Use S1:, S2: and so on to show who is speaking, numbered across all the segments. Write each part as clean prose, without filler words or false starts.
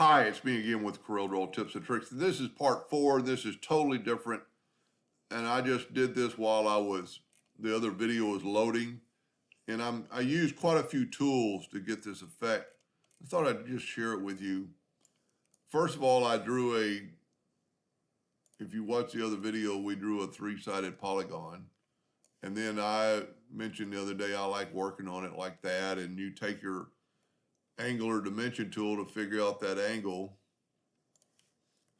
S1: Hi, it's me again with Corel Draw Tips and Tricks. This is part 4. This is totally different. And I just did this while the other video was loading. And I used quite a few tools to get this effect. I thought I'd just share it with you. First of all, if you watch the other video, we drew a 3-sided polygon. And then I mentioned the other day I like working on it like that. And you take your angular dimension tool to figure out that angle.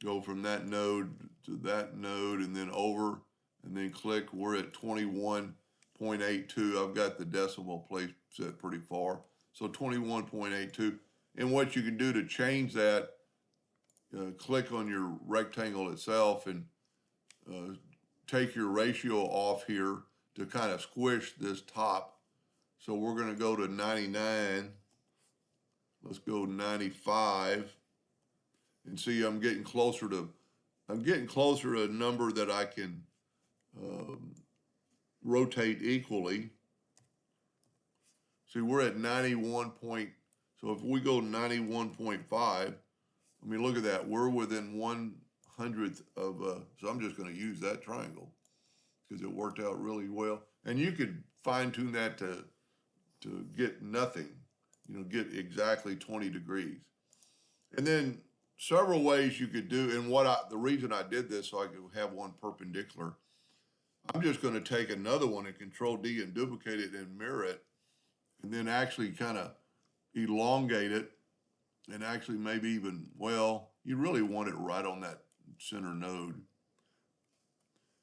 S1: Go from that node to that node and then over and then click. We're at 21.82. I've got the decimal place set pretty far. So 21.82. And what you can do to change that, click on your rectangle itself and take your ratio off here to kind of squish this top. So we're going to go to 99. Let's go 95. And see, I'm getting closer to a number that I can rotate equally. See, we're at 91 point, so if we go 91.5, I mean, look at that. We're within 1/100th of, so I'm just going to use that triangle because it worked out really well. And you could fine tune that to get nothing, get exactly 20 degrees. And then several ways you could do, and the reason I did this so I could have one perpendicular. I'm just going to take another one and Control D and duplicate it and mirror it, and then actually kind of elongate it, and actually maybe even, well, you really want it right on that center node.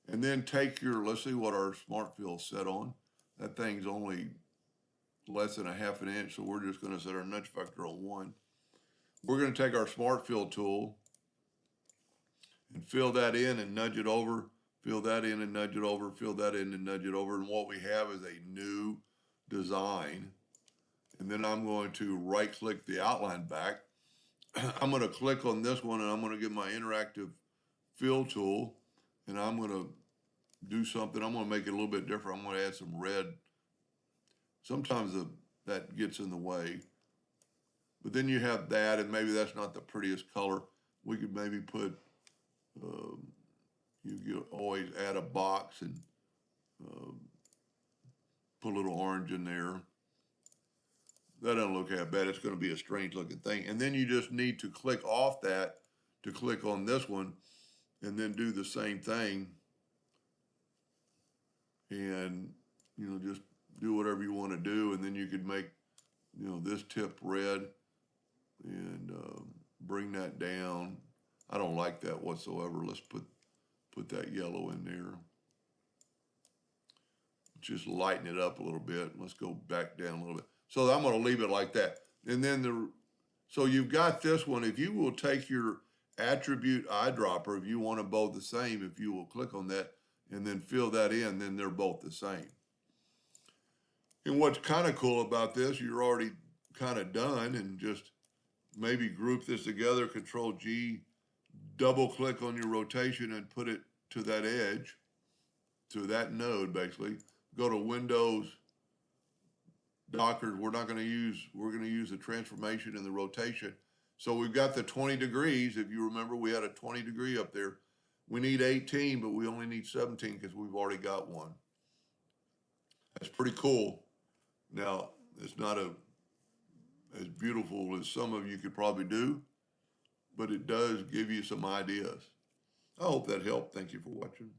S1: And then take let's see what our smart fill's set on. That thing's only less than 1/2 inch, so we're just going to set our nudge factor on 1. We're going to take our smart fill tool and fill that in and nudge it over, fill that in and nudge it over, fill that in and nudge it over. And what we have is a new design. And then I'm going to right click the outline back. I'm going to click on this one and I'm going to get my interactive fill tool and I'm going to do something. I'm going to make it a little bit different. I'm going to add some red. Sometimes that gets in the way. But then you have that, and maybe that's not the prettiest color. We could maybe put, you could always add a box and put a little orange in there. That doesn't look that bad. It's going to be a strange looking thing. And then you just need to click off that to click on this one and then do the same thing. And, just do whatever you want to do. And then you could make, this tip red and bring that down. I don't like that whatsoever. Let's put that yellow in there. Just lighten it up a little bit. Let's go back down a little bit. So I'm going to leave it like that. And then so you've got this one. If you will take your attribute eyedropper, if you want them both the same, if you will click on that and then fill that in, then they're both the same. And what's kind of cool about this, you're already kind of done, and just maybe group this together, Control G, double click on your rotation and put it to that edge, to that node basically. Go to Windows, Dockers, we're going to use the transformation and the rotation. So we've got the 20 degrees. If you remember, we had a 20 degree up there. We need 18, but we only need 17 because we've already got one. That's pretty cool. Now, it's not as beautiful as some of you could probably do, but it does give you some ideas. I hope that helped. Thank you for watching.